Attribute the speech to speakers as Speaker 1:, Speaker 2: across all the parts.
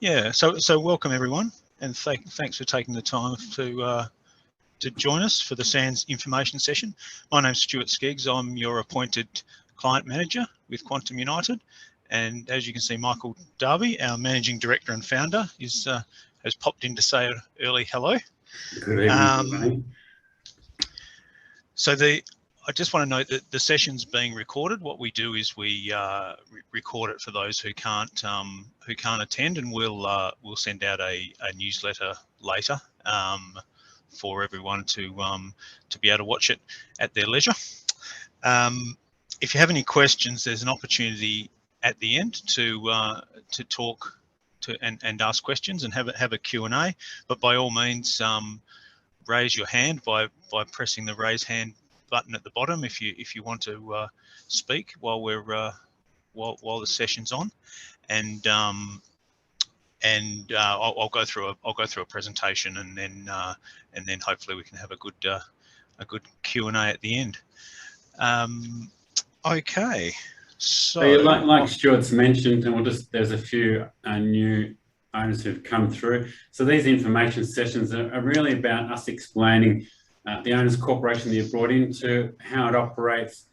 Speaker 1: Yeah, so welcome everyone, and thanks for taking the time to join us for the Sands information session. My name's Stuart Skeggs. I'm your appointed client manager with Quantum United, and as you can see, Michael Darby, our managing director and founder, has popped in to say an early hello.
Speaker 2: Good evening.
Speaker 1: I just want to note that the session's being recorded. What we do is we record it for those who can't attend, and we'll send out a newsletter later for everyone to be able to watch it at their leisure. If you have any questions, there's an opportunity at the end to talk and ask questions and have a Q&A. But by all means, raise your hand by pressing the raise hand button at the bottom if you want to speak while while the session's on, and I'll go through a presentation, and then hopefully we can have a good Q&A at the end. Okay, so
Speaker 2: like Stuart's mentioned, and there's a few new owners who've come through. So these information sessions are really about us explaining the owners corporation that you've brought into, how it operates,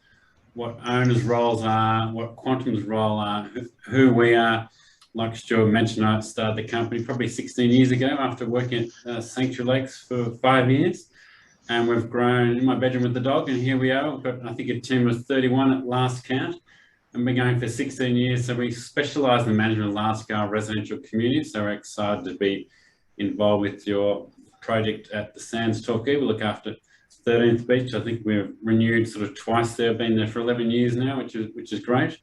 Speaker 2: what owners' roles are, what Quantum's role are, who we are. Like Stuart mentioned, I started the company probably 16 years ago after working at Sanctuary Lakes for 5 years. And we've grown in my bedroom with the dog, and here we are. We've got, I think, a team of 31 at last count, and we're going for 16 years. So we specialise in the management of large-scale residential communities. So we're excited to be involved with your project at the Sands Torquay. We look after 13th Beach. I think we've renewed sort of twice there. Been there for 11 years now, which is great.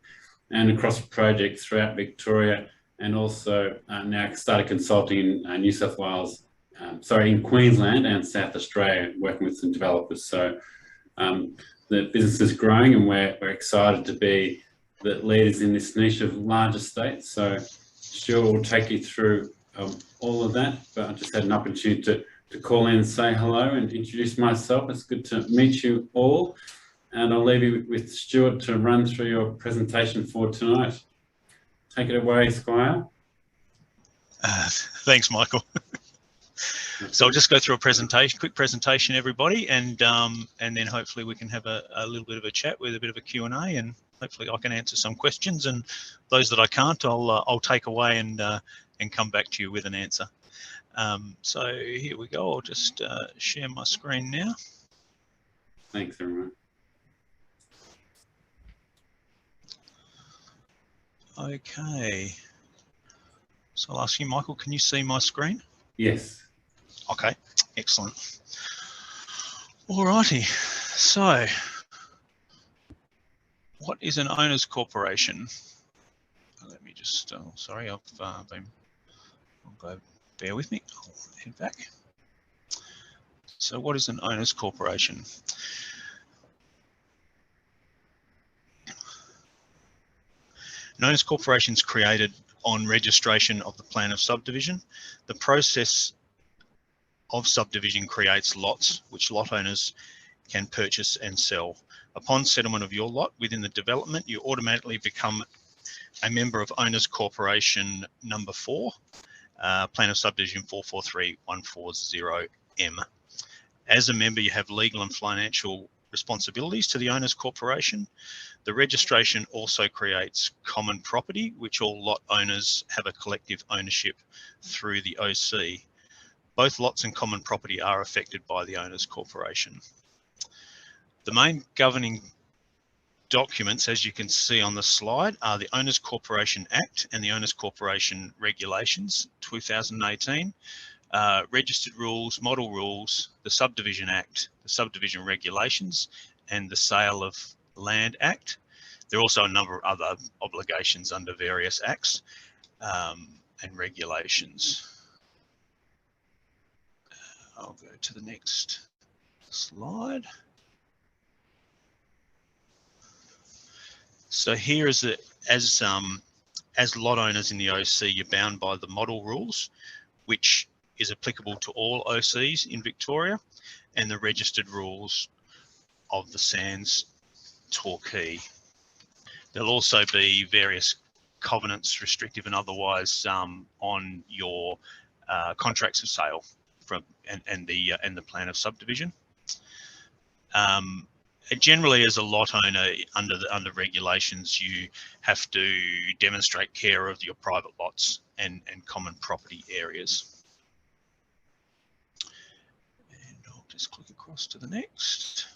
Speaker 2: And across projects throughout Victoria, and also now started consulting in New South Wales. In Queensland and South Australia, working with some developers. So the business is growing, and we're excited to be the leaders in this niche of large estates. So Stuart will take you through all of that, but I just had an opportunity to call in and say hello and introduce myself. It's good to meet you all, and I'll leave you with Stuart to run through your presentation for tonight. Take it away, Squire.
Speaker 1: Thanks, Michael. So I'll just go through a quick presentation, everybody, and then hopefully we can have a little bit of a chat with a bit of a Q&A, and hopefully I can answer some questions, and those that I can't, I'll take away and come back to you with an answer. So here we go. I'll just share my screen now.
Speaker 2: Thanks, everyone.
Speaker 1: Okay. So I'll ask you, Michael, can you see my screen?
Speaker 2: Yes.
Speaker 1: Okay, excellent. Alrighty, so what is an owner's corporation? Let me just, sorry, I'll go, bear with me, I'll head back. So what is an owner's corporation? An owner's corporation is created on registration of the plan of subdivision. The process of subdivision creates lots which lot owners can purchase and sell. Upon settlement of your lot within the development, you automatically become a member of Owners Corporation number 4, plan of subdivision 443140M. As a member, you have legal and financial responsibilities to the Owners Corporation. The registration also creates common property, which all lot owners have a collective ownership through the OC. Both lots and common property are affected by the Owners Corporation. The main governing documents, as you can see on the slide, are the Owners Corporation Act and the Owners Corporation Regulations 2018, Registered Rules, Model Rules, the Subdivision Act, the Subdivision Regulations, and the Sale of Land Act. There are also a number of other obligations under various acts and regulations. I'll go to the next slide. So here is as lot owners in the OC, you're bound by the model rules, which is applicable to all OCs in Victoria, and the registered rules of the Sands Torquay. There'll also be various covenants, restrictive and otherwise, on your contracts of sale and the plan of subdivision. Generally, as a lot owner under regulations, you have to demonstrate care of your private lots and common property areas. And I'll just click across to the next.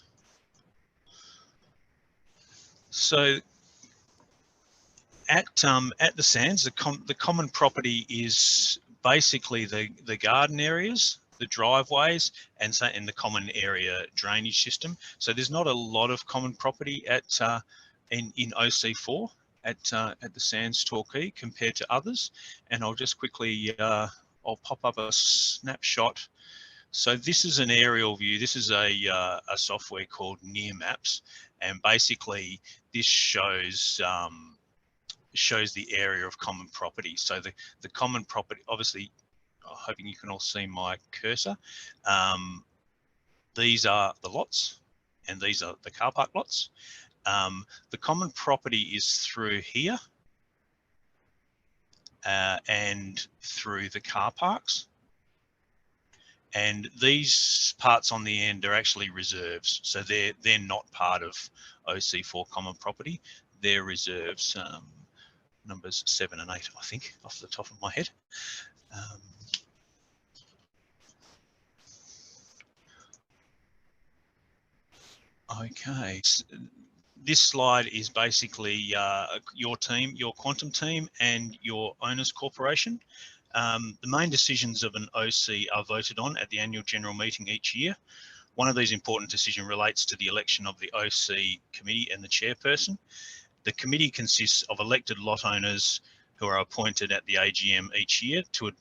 Speaker 1: So at the Sands, the common property is basically the garden areas, the driveways, and the common area drainage system. So there's not a lot of common property at in OC4 at the Sands Torquay compared to others. And I'll just quickly I'll pop up a snapshot. So this is an aerial view. This is a software called Near Maps, and basically this shows the area of common property. So the common property, obviously, I'm hoping you can all see my cursor. These are the lots, and these are the car park lots. The common property is through here and through the car parks. And these parts on the end are actually reserves. So they're not part of OC4 common property. They're reserves, numbers 7 and 8, I think, off the top of my head. Okay, this slide is basically your team, your Quantum team, and your owners corporation. The main decisions of an OC are voted on at the annual general meeting each year. One of these important decisions relates to the election of the OC committee and the chairperson. The committee consists of elected lot owners who are appointed at the AGM each year to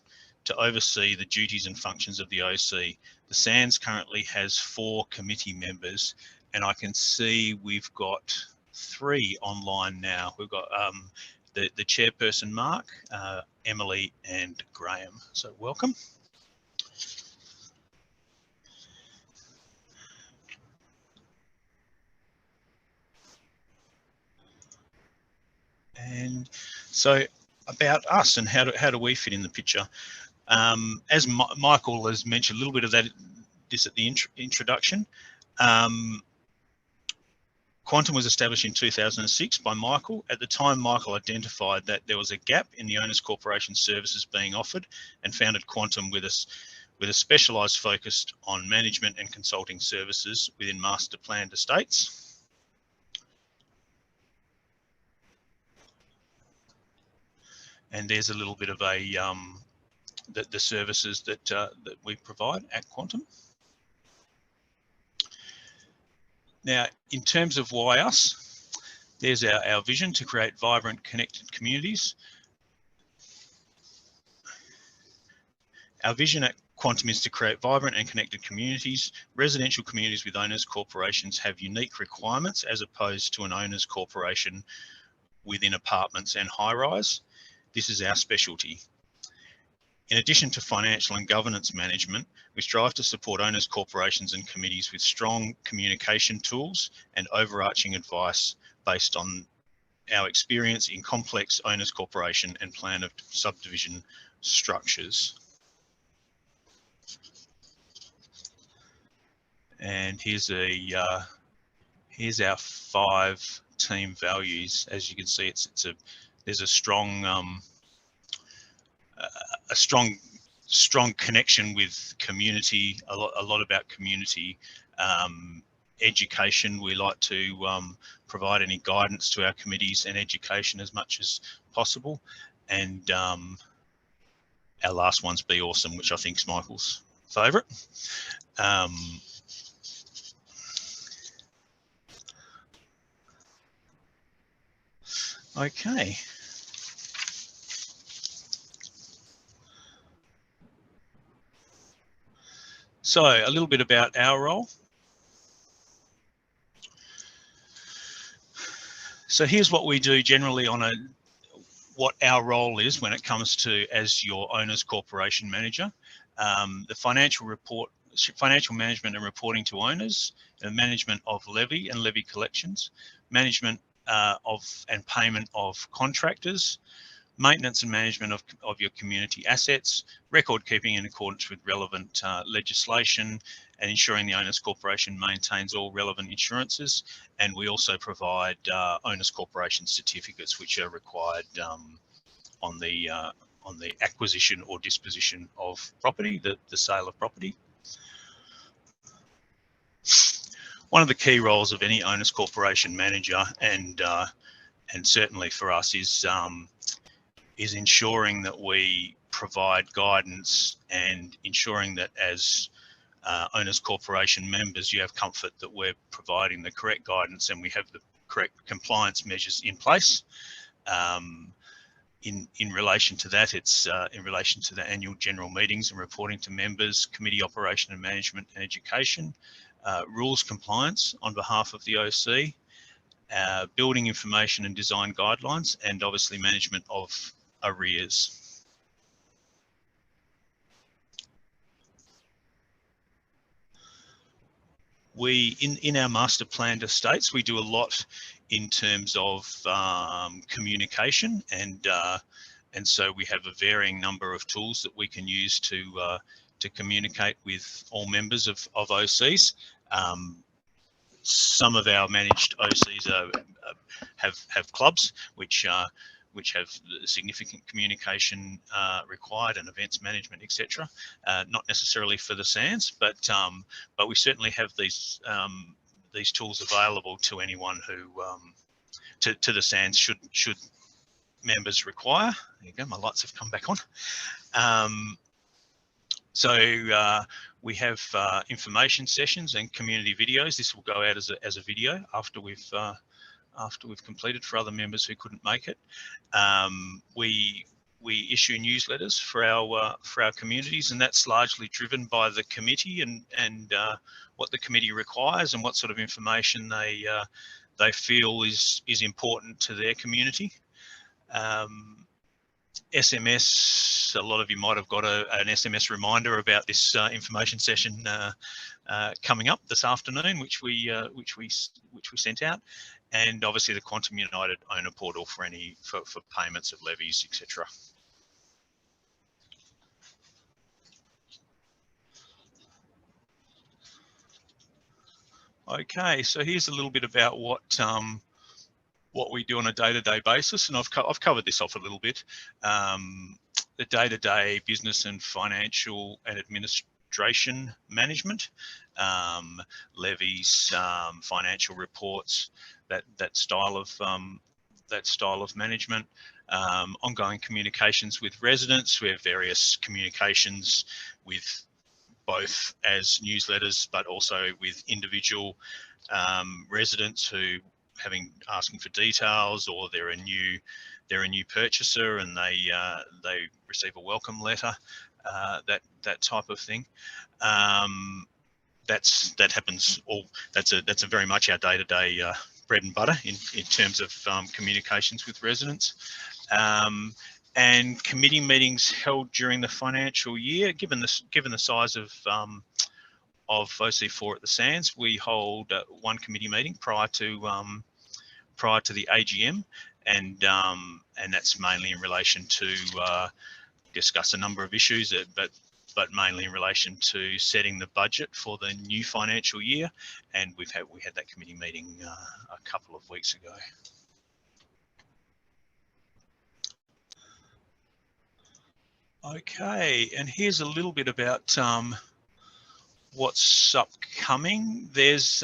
Speaker 1: oversee the duties and functions of the OC. The Sands currently has 4 committee members, and I can see we've got 3 online now. We've got the chairperson, Mark, Emily, and Graham. So welcome. And so about us and how do we fit in the picture? As Michael has mentioned a little bit of this at the introduction, Quantum was established in 2006 by Michael. At the time, Michael identified that there was a gap in the owners corporation services being offered and founded Quantum with a specialised focus on management and consulting services within master planned estates. And there's a little bit of the services that we provide at Quantum. Now, in terms of why us, there's our vision to create vibrant, connected communities. Our vision at Quantum is to create vibrant and connected communities. Residential communities with owners corporations have unique requirements as opposed to an owners corporation within apartments and high-rise. This is our specialty. In addition to financial and governance management, we strive to support owners, corporations and committees with strong communication tools and overarching advice based on our experience in complex owners, corporation and plan of subdivision structures. And here's our 5 team values. As you can see, there's a strong connection with community, a lot about community education. We like to provide any guidance to our committees and education as much as possible. And our last one's be awesome, which I think is Michael's favourite. Okay. So a little bit about our role. So here's what we do generally what our role is when it comes to as your owner's corporation manager. The financial management and reporting to owners, the management of levy and levy collections, management and payment of contractors, maintenance and management of your community assets, record keeping in accordance with relevant legislation, and ensuring the Owners Corporation maintains all relevant insurances. And we also provide Owners Corporation certificates, which are required on the acquisition or disposition of property, the sale of property. One of the key roles of any Owners Corporation manager, and certainly for us, is ensuring that we provide guidance and ensuring that as Owners Corporation members, you have comfort that we're providing the correct guidance and we have the correct compliance measures in place. In relation to that, it's in relation to the annual general meetings and reporting to members, committee operation and management and education, rules compliance on behalf of the OC, building information and design guidelines, and obviously management of arrears. We, in our master planned estates, we do a lot in terms of communication, and so we have a varying number of tools that we can use to communicate with all members of OCs. Some of our managed OCs have clubs which have significant communication required, and events management, etc. Not necessarily for the Sands, but we certainly have these tools available to anyone who to the Sands should members require. There you go, my lights have come back on. So we have information sessions and community videos. This will go out as a video after we've completed for other members who couldn't make it. We issue newsletters for our communities, and that's largely driven by the committee and what the committee requires and what sort of information they feel is important to their community. SMS, a lot of you might have got an SMS reminder about this information session coming up this afternoon, which we sent out, and obviously the Quantum United owner portal for payments of levies, etc. Okay, so here's a little bit about what we do on a day-to-day basis, and I've covered this off a little bit. The day-to-day business and financial and administration management, levies, financial reports, that style of management. Ongoing communications with residents. We have various communications with both as newsletters, but also with individual residents who asking for details, or they're a new purchaser and they receive a welcome letter, that type of thing. That happens all. That's a very much our day-to-day bread and butter in terms of communications with residents. And committee meetings held during the financial year. Given the size of OC4 at the Sands, we hold one committee meeting prior to the AGM, and that's mainly in relation to discuss a number of issues, but mainly in relation to setting the budget for the new financial year. And we had that committee meeting a couple of weeks ago. Okay, and here's a little bit about what's upcoming. There's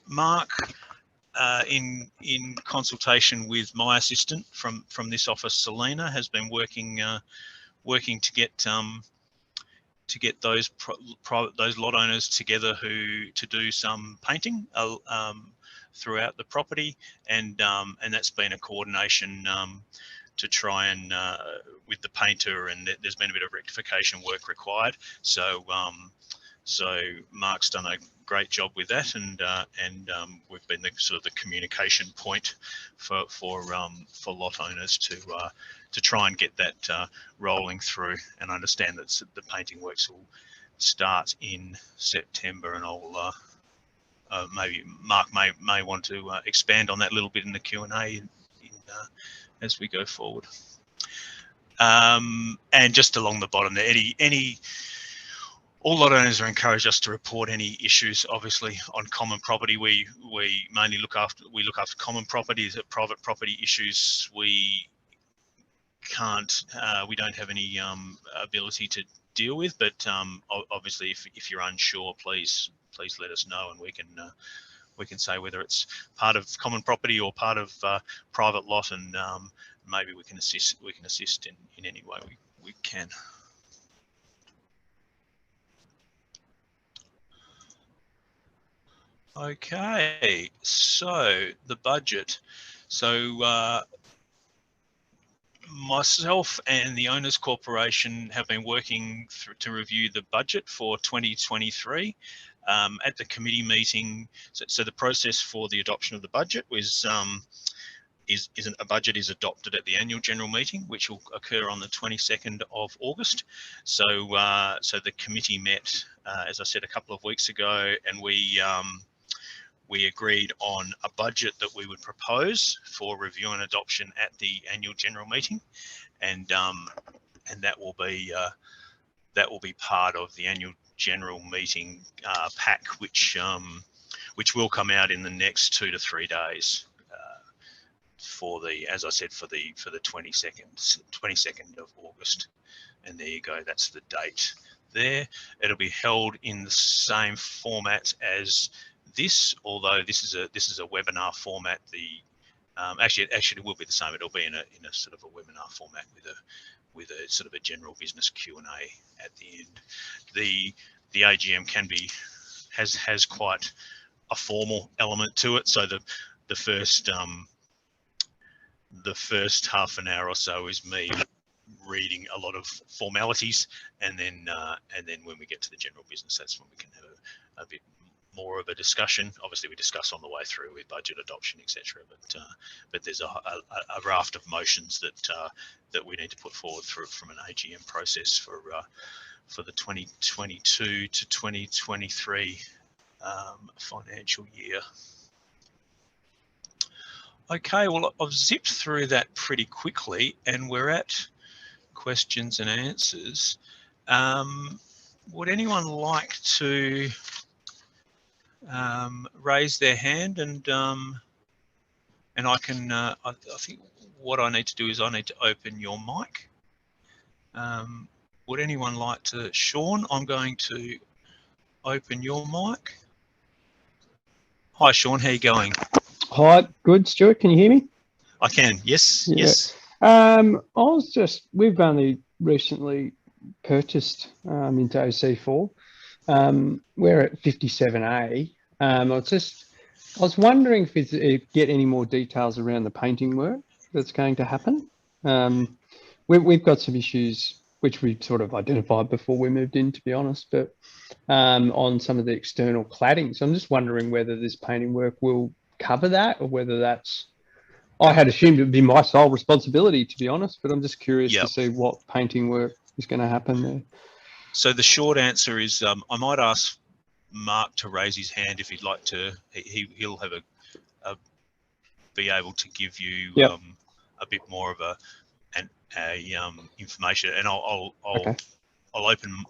Speaker 1: Mark, in consultation with my assistant from this office, Selena, has been working to get those lot owners together to do some painting throughout the property, and that's been a coordination to try and with the painter, and there's been a bit of rectification work required. So Mark's done a great job with that, and we've been the sort of the communication point for lot owners to try and get that rolling through. And I understand that the painting works will start in September, and maybe Mark may want to expand on that a little bit in the Q&A as we go forward. And just along the bottom there, all lot owners are encouraged us to report any issues, obviously, on common property. We mainly look after common properties. Private property issues we don't have any ability to deal with. But obviously, if you're unsure, please let us know, and we can say whether it's part of common property or part of private lot, and maybe we can assist in any way we can. Okay, so the budget. So myself and the Owners Corporation have been working to review the budget for 2023. At the committee meeting, so the process for the adoption of the budget was a budget is adopted at the annual general meeting, which will occur on the 22nd of August. So the committee met, as I said, a couple of weeks ago, and we agreed on a budget that we would propose for review and adoption at the annual general meeting, and that will be part of the annual general meeting pack, which will come out in the next 2 to 3 days as I said, for the 22nd of August. And there you go. That's the date there. It'll be held in the same format as this, although this is a webinar format. Actually it will be the same. It'll be in a sort of a webinar format with a sort of a general business Q&A at the end. The AGM has quite a formal element to it. So the first half an hour or so is me reading a lot of formalities, and then when we get to the general business, that's when we can have a bit more of a discussion. Obviously, we discuss on the way through with budget adoption, etc. But there's a raft of motions that we need to put forward from an AGM process for the 2022 to 2023 financial year. Okay, well, I've zipped through that pretty quickly, and we're at questions and answers. Would anyone like to raise their hand, and I can. I think what I need to do is I need to open your mic. Would anyone like to? Sean, I'm going to open your mic. Hi, Sean. How you going?
Speaker 3: Hi, good, Stuart. Can you hear me?
Speaker 1: I can. Yes.
Speaker 3: Yeah.
Speaker 1: Yes.
Speaker 3: We've only recently purchased into OC4. We're at 57A. I was wondering if you get any more details around the painting work that's going to happen. We've got some issues which we sort of identified before we moved in, to be honest, but on some of the external cladding. So I'm just wondering whether this painting work will cover that, or whether that's. I had assumed it would be my sole responsibility, to be honest, but I'm just curious to see what painting work is going to happen there.
Speaker 1: So the short answer is I might ask Mark to raise his hand if he'd like to. He'll have be able to give you a bit more of information, and I'll open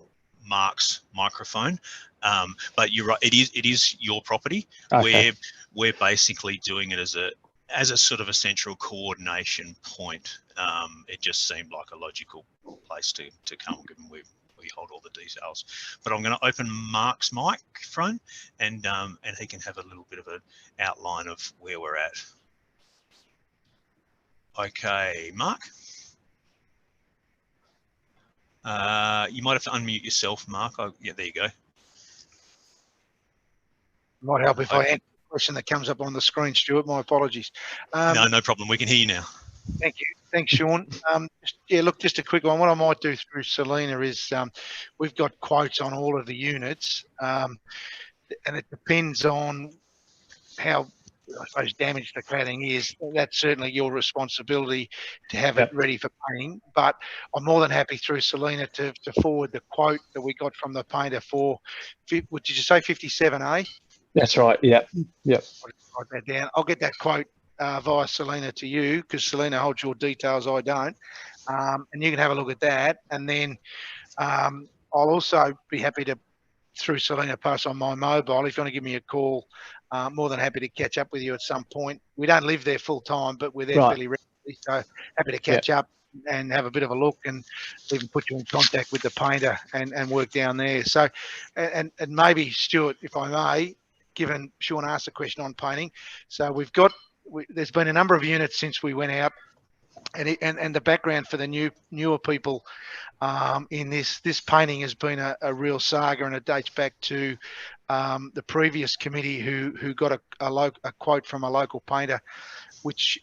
Speaker 1: Mark's microphone. But you're right, it is your property.
Speaker 3: Okay.
Speaker 1: We're basically doing it as a sort of a central coordination point. It just seemed like a logical place to come, given we hold all the details. But I'm going to open Mark's microphone, and he can have a little bit of an outline of where we're at. Okay, Mark. You might have to unmute yourself, Mark. Yeah, there you go.
Speaker 4: Might help if I answer the question that comes up on the screen, Stuart. My apologies.
Speaker 1: No problem. We can hear you now.
Speaker 4: Thank you. Thanks, Sean. Look, just a quick one. What I might do through Selena is we've got quotes on all of the units, and it depends on how, I suppose, damaged the cladding is. That's certainly your responsibility to have it ready for painting. But I'm more than happy through Selena to forward the quote that we got from the painter for, what did you say, 57A?
Speaker 3: That's right. Yep. Yep.
Speaker 4: Write that down. I'll get that quote via Selena to you, because Selena holds your details, I don't. And you can have a look at that. And then I'll also be happy to, through Selena, pass on my mobile. If you want to give me a call, more than happy to catch up with you at some point. We don't live there full time, but we're there
Speaker 3: Right.
Speaker 4: fairly regularly. So happy to catch up and have a bit of a look, and even put you in contact with the painter and work down there. So, and maybe, Stuart, if I may, given Sean asked a question on painting. So there's been a number of units since we went out, and the background for the newer people in this painting has been a real saga, and it dates back to the previous committee who got a quote from a local painter, which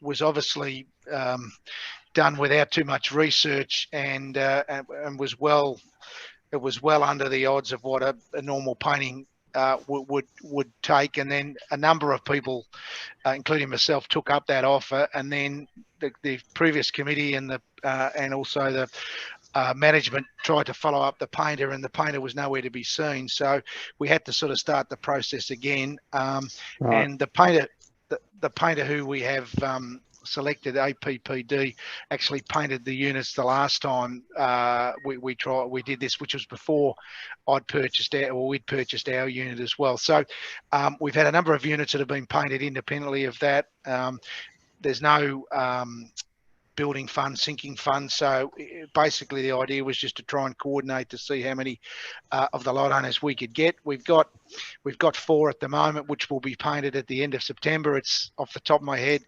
Speaker 4: was obviously done without too much research, and was well under the odds of what a normal painting would take. And then a number of people, including myself, took up that offer, and then the previous committee and also the management tried to follow up the painter, and the painter was nowhere to be seen. So we had to sort of start the process again.
Speaker 3: Right.
Speaker 4: And the painter who we have selected, APPD, actually painted the units the last time we did this, which was before we'd purchased our unit as well. So we've had a number of units that have been painted independently of that. There's no building fund, sinking fund. So basically the idea was just to try and coordinate to see how many of the lot owners we could get. We've got 4 at the moment, which will be painted at the end of September. It's off the top of my head,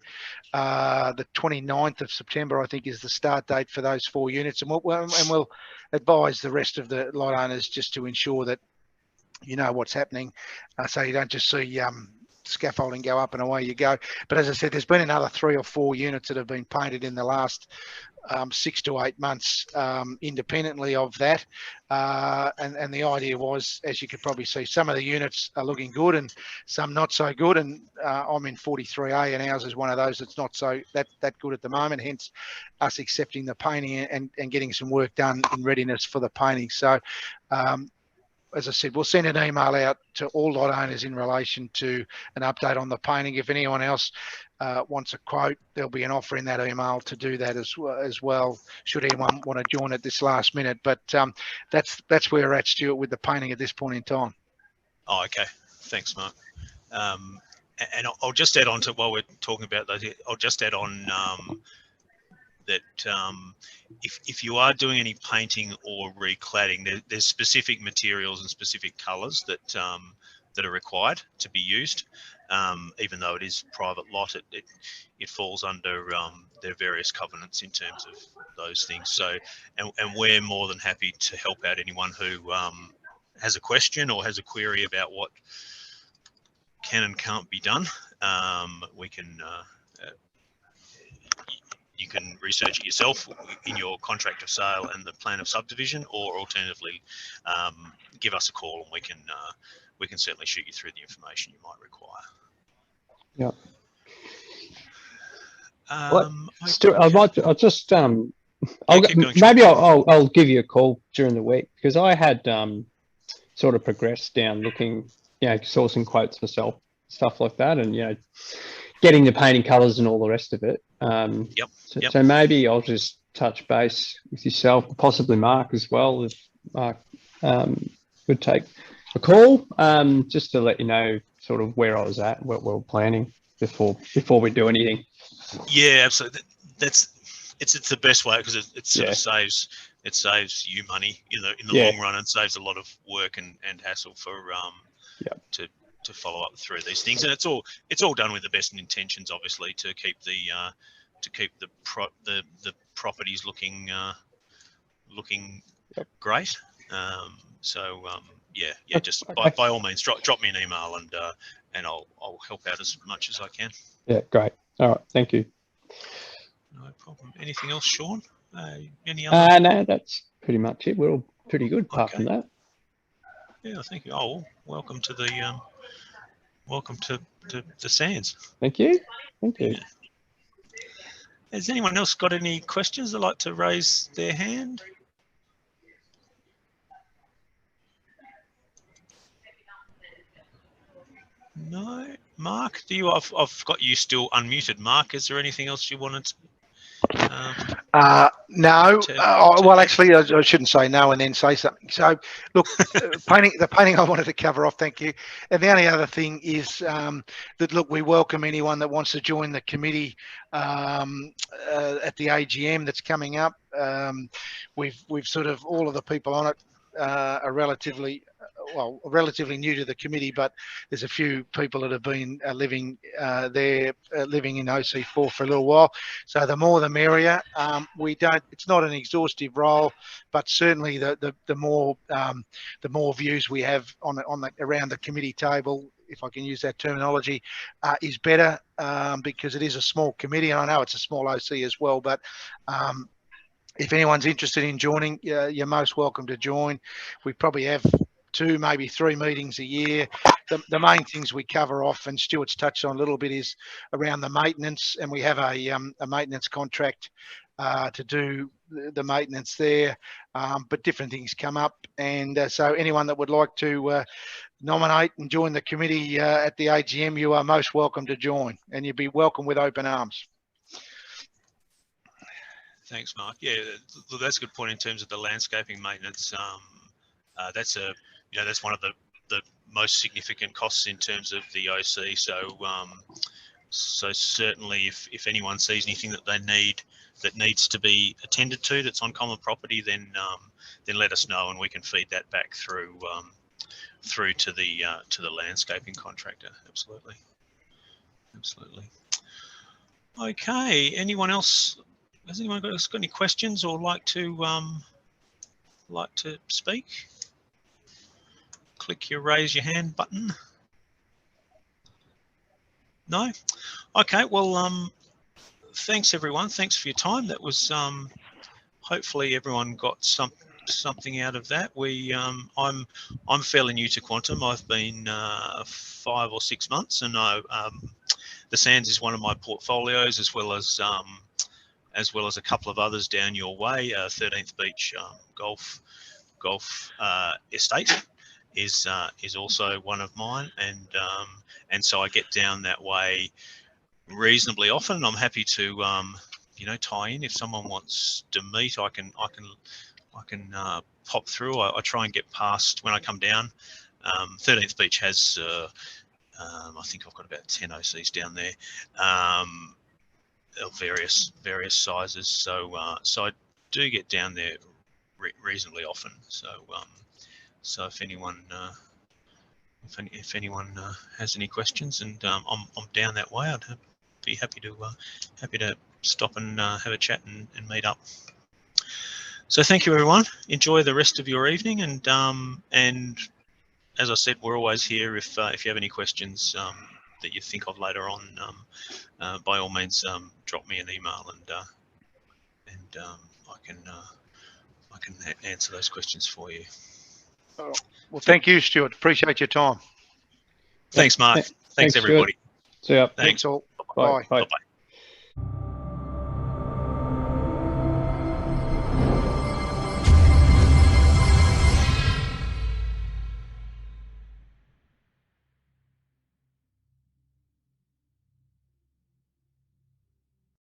Speaker 4: the 29th of September, I think, is the start date for those 4 units. And we'll advise the rest of the lot owners just to ensure that you know what's happening, so you don't just see scaffolding go up and away you go. But as I said, there's been another 3 or 4 units that have been painted in the last 6 to 8 months independently of that. And the idea was, as you could probably see, some of the units are looking good and some not so good. And I'm in 43A, and ours is one of those that's not so that good at the moment, hence us accepting the painting and getting some work done in readiness for the painting. So as I said, we'll send an email out to all lot owners in relation to an update on the painting. If anyone else wants a quote, there'll be an offer in that email to do that as well, should anyone want to join at this last minute. But that's where we're at, Stuart, with the painting at this point in time.
Speaker 1: Oh, okay. Thanks, Mark. And I'll just add on to, while we're talking about those, I'll just add on that if you are doing any painting or recladding, there's specific materials and specific colours that are required to be used. Even though it is private lot, it falls under their various covenants in terms of those things. So, and we're more than happy to help out anyone who has a question or has a query about what can and can't be done. We can. You can research it yourself in your contract of sale and the plan of subdivision, or alternatively, give us a call and we can certainly shoot you through the information you might require.
Speaker 3: Yeah. I'll give you a call during the week, because I had sort of progressed down looking, sourcing quotes myself, stuff like that, and getting the painting colours and all the rest of it. So maybe I'll just touch base with yourself, possibly Mark as well, if Mark would take a call, just to let you know sort of where I was at, what we're planning before we do anything. Yeah,
Speaker 1: absolutely. It's the best way, because it sort of saves you money in the long run, and saves a lot of work and hassle for to follow up through these things. And it's all done with the best intentions, obviously, to keep the properties looking great. Just by all means, drop me an email and I'll help out as much as I can.
Speaker 3: Yeah, great. All right, thank you.
Speaker 1: No problem. Anything else, Sean? Any other?
Speaker 3: No, that's pretty much it. We're all pretty good apart from that.
Speaker 1: Yeah, thank you. Oh, welcome to the Sands.
Speaker 3: Thank you. Thank you.
Speaker 1: Yeah. Has anyone else got any questions they'd like to raise their hand? No, Mark, I've got you still unmuted. Mark, is there anything else you wanted to,
Speaker 4: No. Well,
Speaker 1: add?
Speaker 4: actually, I shouldn't say no and then say something. So, look, the painting I wanted to cover off. Thank you. And the only other thing is that, look, we welcome anyone that wants to join the committee at the AGM that's coming up. We've sort of, all of the people on it are relatively new to the committee, but there's a few people that have been living living in OC4 for a little while. So the more the merrier. It's not an exhaustive role, but certainly the more views we have around the committee table, if I can use that terminology, is better, because it is a small committee, and I know it's a small OC as well, but if anyone's interested in joining, you're most welcome to join. We probably have 2, maybe 3 meetings a year. The main things we cover off, and Stuart's touched on a little bit, is around the maintenance, and we have a maintenance contract to do the maintenance there, but different things come up, and so anyone that would like to nominate and join the committee at the AGM, you are most welcome to join, and you'll be welcome with open arms.
Speaker 1: Thanks, Mark. Yeah, that's a good point in terms of the landscaping maintenance. That's one of the most significant costs in terms of the OC. So so certainly, if anyone sees anything that they need that needs to be attended to that's on common property, then let us know, and we can feed that back through to the landscaping contractor. Absolutely. Okay. Anyone else? Has anyone got any questions or like to speak? Click your raise your hand button. No? Okay, well, thanks everyone. Thanks for your time. That was hopefully everyone got something out of that. I'm fairly new to Quantum. I've been 5 or 6 months, and the Sands is one of my portfolios, as well as a couple of others down your way. 13th Beach Golf Estate is also one of mine, and so I get down that way reasonably often. I'm happy to tie in if someone wants to meet. I can pop through. I try and get past when I come down. 13th Beach has I think I've got about 10 OCs down there. Of various sizes, so I do get down there reasonably often. So so if anyone has any questions, and I'm down that way, I'd be happy to stop and have a chat and meet up. So thank you everyone. Enjoy the rest of your evening, and as I said, we're always here if you have any questions that you think of later on. By all means, drop me an email, and I can answer those questions for you.
Speaker 4: Well, thank you, Stuart. Appreciate your time.
Speaker 1: Thanks, Mark. Thanks everybody.
Speaker 3: Stuart. See ya.
Speaker 4: Thanks all.
Speaker 3: Bye.
Speaker 4: Bye.
Speaker 1: Bye.